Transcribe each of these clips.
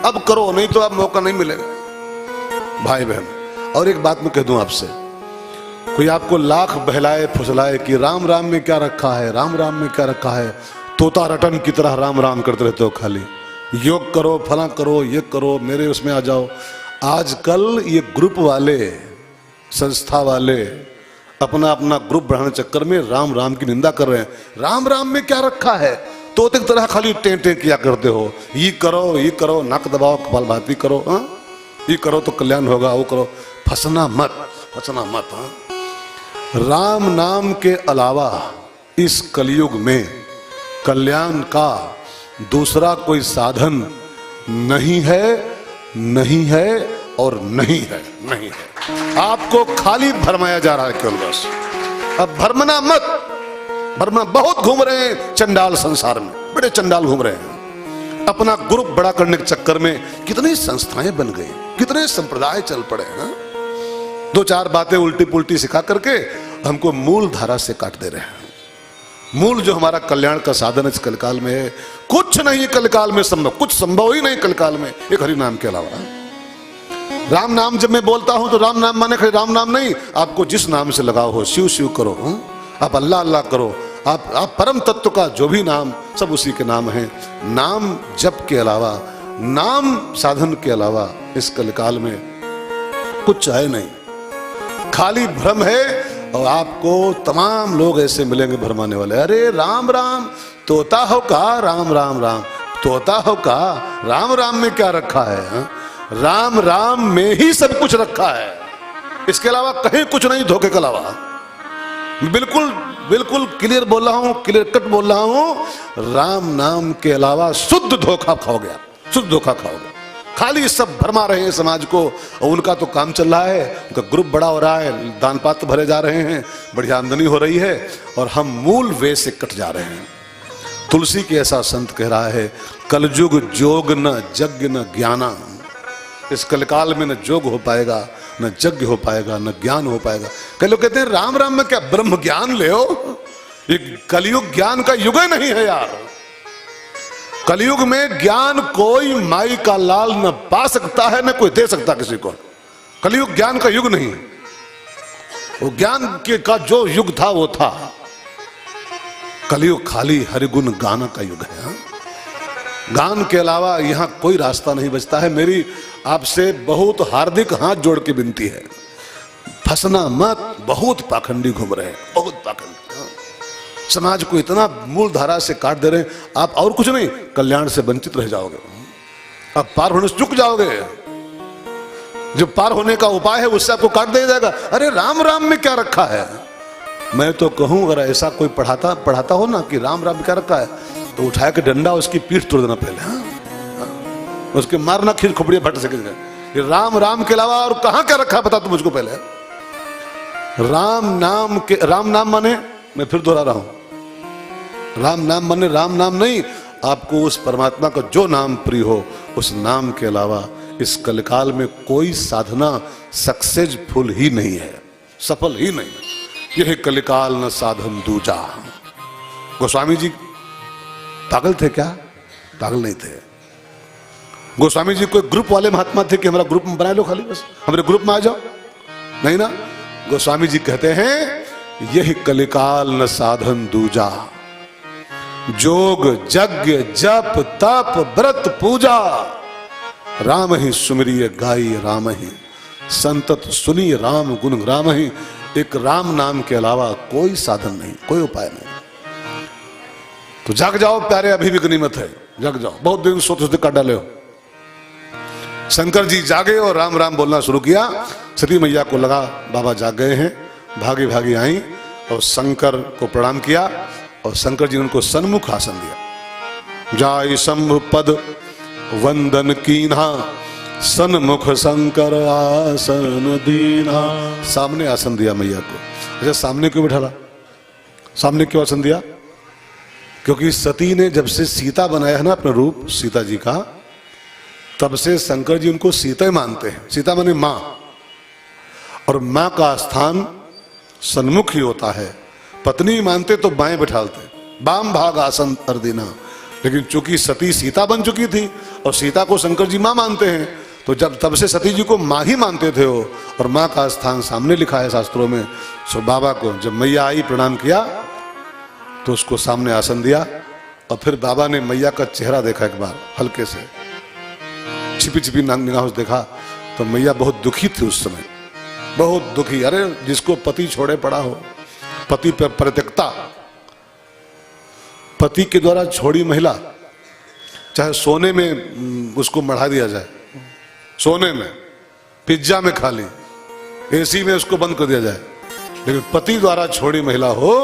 अब करो, नहीं तो अब मौका नहीं मिलेगा। भाई बहन, और एक बात मैं कह दूं आपसे, कोई आपको लाख बहलाए फुसलाए कि राम राम में क्या रखा है, राम राम में क्या रखा है, तोता रटन की तरह राम राम करते रहते हो, खाली योग करो, फला करो, ये करो, मेरे उसमें आ जाओ। आजकल ये ग्रुप वाले, संस्था वाले अपना अपना ग्रुप बढ़ाने चक्कर में राम राम की निंदा कर रहे हैं। राम राम में क्या रखा है, तोते की तरह खाली टें किया करते हो, ये करो, नाक दबाओ, कपाल भाती करो, हाँ ये करो तो कल्याण होगा, वो करो। फंसना मत। हाँ, राम नाम के अलावा इस कलयुग में कल्याण का दूसरा कोई साधन नहीं है और नहीं है। आपको खाली भरमाया जा रहा है केवल, बस। अब भरमना मत, भरमना। बहुत घूम रहे हैं चंडाल संसार में, बड़े चंडाल घूम रहे हैं अपना ग्रुप बड़ा करने के चक्कर में। कितनी संस्थाएं बन गई, कितने संप्रदाय चल पड़े हैं। दो चार बातें उल्टी पुल्टी सिखा करके हमको मूल धारा से काट दे रहे हैं। मूल जो हमारा कल्याण का साधन इस कलकाल में है, कुछ नहीं कलकाल में संभव, कुछ संभव ही नहीं कलकाल में एक हरि नाम के अलावा। राम नाम जब मैं बोलता हूं तो राम नाम माने खाली राम नाम नहीं, आपको जिस नाम से लगाव हो, शिव शिव करो, आप अल्लाह अल्लाह करो, आप परम तत्व का जो भी नाम, सब उसी के नाम है। नाम जप के अलावा, नाम साधन के अलावा इस कलकाल में कुछ है नहीं, खाली भ्रम है। और आपको तमाम लोग ऐसे मिलेंगे भरमाने वाले, अरे राम राम तोता हो का, राम राम राम तोता हो का, राम राम में क्या रखा है, हा? राम राम में ही सब कुछ रखा है, इसके अलावा कहीं कुछ नहीं, धोखे के अलावा। बिल्कुल क्लियर बोल रहा हूं, क्लियर कट बोल रहा हूं। राम नाम के अलावा शुद्ध धोखा खाओगे आप, शुद्ध धोखा खाओगे। खाली सब भरमा रहे हैं समाज को, और उनका तो काम चल रहा है, उनका ग्रुप बड़ा हो रहा है, दान पात्र भरे जा रहे हैं, बढ़िया आमदनी हो रही है, और हम मूल वे से कट जा रहे हैं। तुलसी के ऐसा संत कह रहा है, कलयुग जोग न यज्ञ न ज्ञाना। इस कलकाल में न जोग हो पाएगा, न यज्ञ हो पाएगा, न ज्ञान हो पाएगा। कई लोग कहते हैं राम राम में क्या ब्रह्म ज्ञान ले, ये कलयुग ज्ञान का युग ही नहीं है यार। कलयुग में ज्ञान कोई माई का लाल न पा सकता है, न कोई दे सकता किसी को। कलयुग ज्ञान का युग नहीं, वो ज्ञान के का जो युग था वो था। कलयुग खाली हरिगुण गान का युग है। हा? गान के अलावा यहां कोई रास्ता नहीं बचता है। मेरी आपसे बहुत हार्दिक हाथ जोड़ के विनती है, फंसना मत। बहुत पाखंडी घूम रहे हैं, बहुत पाखंडी। समाज को इतना मूल धारा से काट दे रहे हैं, आप और कुछ नहीं, कल्याण से वंचित रह जाओगे, आप पार होने से चुक जाओगे। जो पार होने का उपाय है उससे आपको काट दिया जाएगा। अरे राम राम में क्या रखा है। मैं तो कहूं अगर ऐसा कोई पढ़ाता हो ना कि राम राम क्या रखा है, तो उठा के डंडा उसकी पीठ तोड़ देना पहले। हाँ? उसके मारना खीर खोपड़ियां फट सकेंगे। राम राम के अलावा और कहां क्या रखा बता तुम मुझको पहले। राम नाम माने, मैं फिर दोहरा रहा हूं, राम नाम माने राम नाम नहीं, आपको उस परमात्मा का जो नाम प्रिय हो उस नाम के अलावा इस कलकाल में कोई साधना सक्सेसफुल ही नहीं है, सफल ही नहीं। यह कलिकाल न साधन दूजा। गोस्वामी जी पागल थे क्या? पागल नहीं थे। गोस्वामी जी कोई ग्रुप वाले महात्मा थे कि हमारा ग्रुप में बना लो, खाली बस हमारे ग्रुप में आ जाओ, नहीं ना। गोस्वामी जी कहते हैं यही कलिकाल न साधन दूजा, जोग यज्ञ जप तप व्रत पूजा, राम ही सुमिरिय गाई राम ही, संतत सुनी राम गुण राम ही। एक राम नाम के अलावा कोई साधन नहीं, कोई उपाय नहीं। तो जग जाओ प्यारे, अभी भी गनीमत है, जग जाओ। बहुत दिन सोते काट डाले हो। शंकर जी जागे और राम राम बोलना शुरू किया। सती मैया को लगा बाबा जाग गए हैं, भागी भागी आई और शंकर को प्रणाम किया, और शंकर जी ने उनको सन्मुख आसन दिया। जाय शंभु पद वंदन कीन्हा, सन्मुख शंकर आसन दीना। सामने आसन दिया मैया को। अच्छा, सामने क्यों बिठाला? सामने क्यों आसन दिया? क्योंकि सती ने जब से सीता बनाया है ना अपना रूप, सीता जी का, तब से शंकर जी उनको सीता ही मानते हैं। सीता माने मां, और मां का स्थान सन्मुख ही होता है। पत्नी मानते तो बाएं बिठालते, बाम भाग आसन अर्दिना, लेकिन चूंकि सती सीता बन चुकी थी और सीता को शंकर जी माँ मानते हैं, तो जब तब से सती जी को माँ ही मानते थे वो, और माँ का स्थान सामने लिखा है शास्त्रों में। सो बाबा को जब मैया आई प्रणाम किया तो उसको सामने आसन दिया, और फिर बाबा ने मैया का चेहरा देखा एक बार, हल्के से छिपी छिपी निगाहों से देखा, तो मैया बहुत दुखी थी उस समय, बहुत दुखी। अरे जिसको पति छोड़े पड़ा हो, पति पर परित्यक्ता, पति के द्वारा छोड़ी महिला, चाहे सोने में उसको मढ़ा दिया जाए, सोने में, पिज्जा में खा ली, एसी में उसको बंद कर दिया जाए, लेकिन पति द्वारा छोड़ी महिला हो,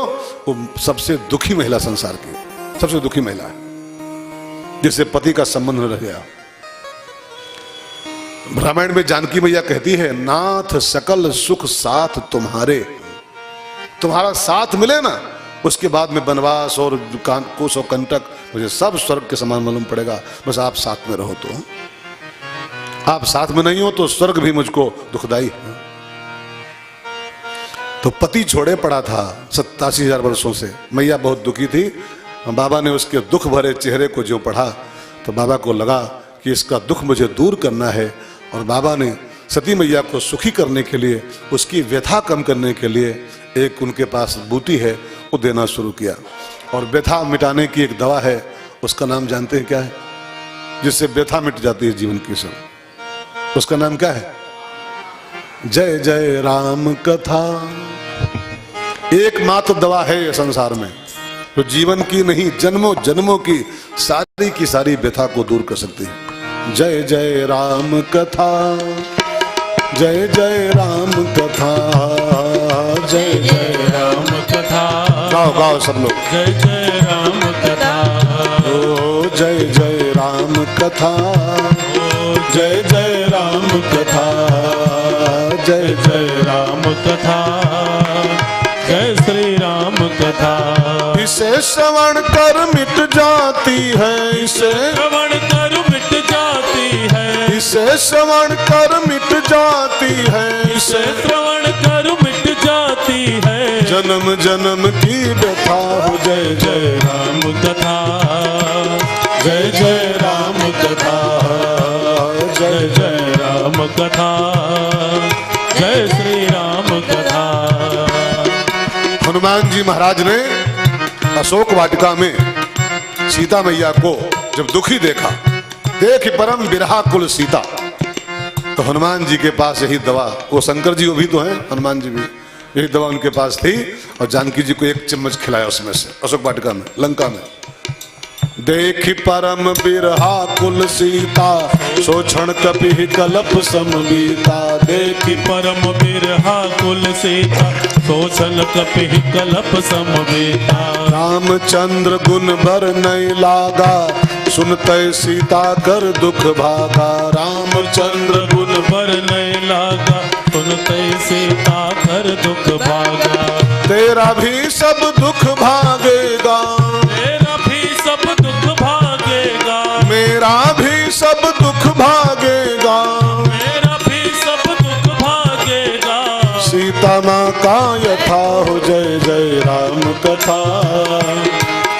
वो सबसे दुखी महिला संसार की, सबसे दुखी महिला है, जिससे पति का संबंध न रह गया। रामायण में जानकी मैया कहती है, नाथ सकल सुख साथ तुम्हारे, तुम्हारा साथ मिले ना, उसके बाद में वनवास और कोस और कंटक मुझे सब स्वर्ग के समान मालूम पड़ेगा, बस आप साथ में रहो। तो आप साथ में नहीं हो तो स्वर्ग भी मुझको दुखदाई है। तो पति छोड़े पड़ा था 87,000 वर्षों से, मैया बहुत दुखी थी। बाबा ने उसके दुख भरे चेहरे को जो पढ़ा तो बाबा को लगा कि इसका दुख मुझे दूर करना है, और बाबा ने सती मैया को सुखी करने के लिए, उसकी व्यथा कम करने के लिए एक उनके पास बूटी है वो देना शुरू किया। और व्यथा मिटाने की एक दवा है, उसका नाम जानते हैं क्या है, जिससे व्यथा मिट जाती है जीवन की सब, उसका नाम क्या है? जय जय राम कथा। एकमात्र दवा है ये संसार में, तो जीवन की नहीं जन्मों जन्मों की सारी व्यथा को दूर कर सकती है। जय जय राम कथा, जय जय राम कथा, जय जय राम कथा। गाओ गाओ सब लोग, जय जय राम कथा, ओ जय जय राम कथा, ओ जय जय राम कथा, जय जय राम कथा, जय श्री राम कथा। इसे श्रवण कर मिट जाती है, इसे श्रवण कर मिट जाती है, इसे श्रवण कर मिट जाती है, इसे श्रवण कर मिट जाती है, जन्म जन्म की व्यथा हो। जय जय राम कथा, जय जय राम कथा, जय जय राम कथा, जय श्री राम कथा। हनुमान जी महाराज ने अशोक वाटिका में सीता मैया को जब दुखी देखा, देख परम बिरहा कुल सीता, तो हनुमान जी के पास यही दवा, वो शंकर जी वो भी तो हैं, हनुमान जी भी, यही दवा उनके पास थी, और जानकी जी को एक चम्मच खिलाया उसमें से, अशोक वाटिका में, लंका में। देखी परम बिरहा कुल सीता, सोक्षण कपि कलप समबीता। देखी परम बिरहा कुल सीता, सोक्षण कपि कलप समबीता। रामचंद्र गुण भर नहीं लागा, सुनते सीता कर दुख भागा। रामचंद्र गुण भर नहीं लागा, सुनते सीता कर दुख भागा। तेरा भी सब दुख भागेगा, तेरा भी सब दुख भागेगा, मेरा भी सब दुख भागेगा, मेरा भी सब दुख भागेगा। सीता माँ का यथा हो। जय जय राम कथा,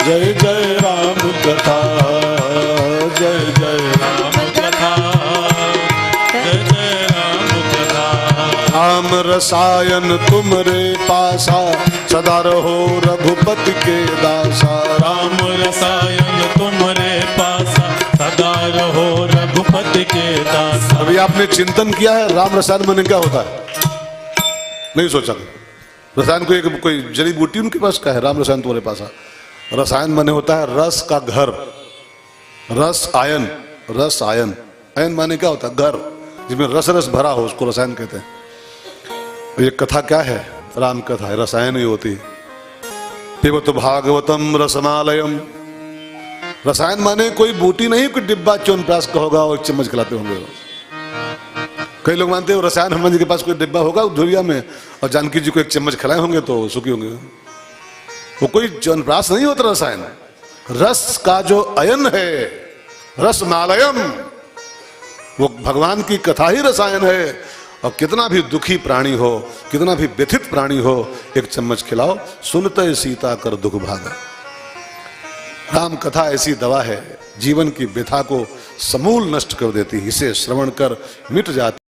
जय जय राम कथा, जय जय राम कथा, जय जय राम कथा। राम रसायन तुमरे पासा, सदा रहो रघुपति के दासा। राम रसायन तुमरे पासा, सदा रहो रघुपति के दासा। अभी आपने चिंतन किया है राम रसायन माने क्या होता है? नहीं सोचा? रसायन को एक कोई जड़ी बूटी उनके पास का है, राम रसायन तुम्हारे पास है। रसायन माने होता है रस का घर, रस आयन, रस आयन। आयन माने क्या होता है? घर, जिसमें रस रस भरा हो उसको रसायन कहते हैं। ये कथा क्या है? राम कथा है, रसायन ही होती है। पिबत भागवतम रसमालयम। रसायन माने कोई बूटी नहीं, कोई डिब्बा च्यवनप्राश का होगा और चम्मच खिलाते होंगे। कई लोग मानते हैं रसायन हनुमान जी के पास कोई डिब्बा होगा धुरिया में, और जानकी जी को एक चम्मच खिलाए होंगे तो सुखी होंगे। वो कोई च्यवनप्राश नहीं होता रसायन, रस का जो अयन है, रसमालयम, वो भगवान की कथा ही रसायन है। और कितना भी दुखी प्राणी हो, कितना भी व्यथित प्राणी हो, एक चम्मच खिलाओ, सुनते सीता कर दुख भागा। राम कथा ऐसी दवा है, जीवन की व्यथा को समूल नष्ट कर देती है। इसे श्रवण कर मिट जाती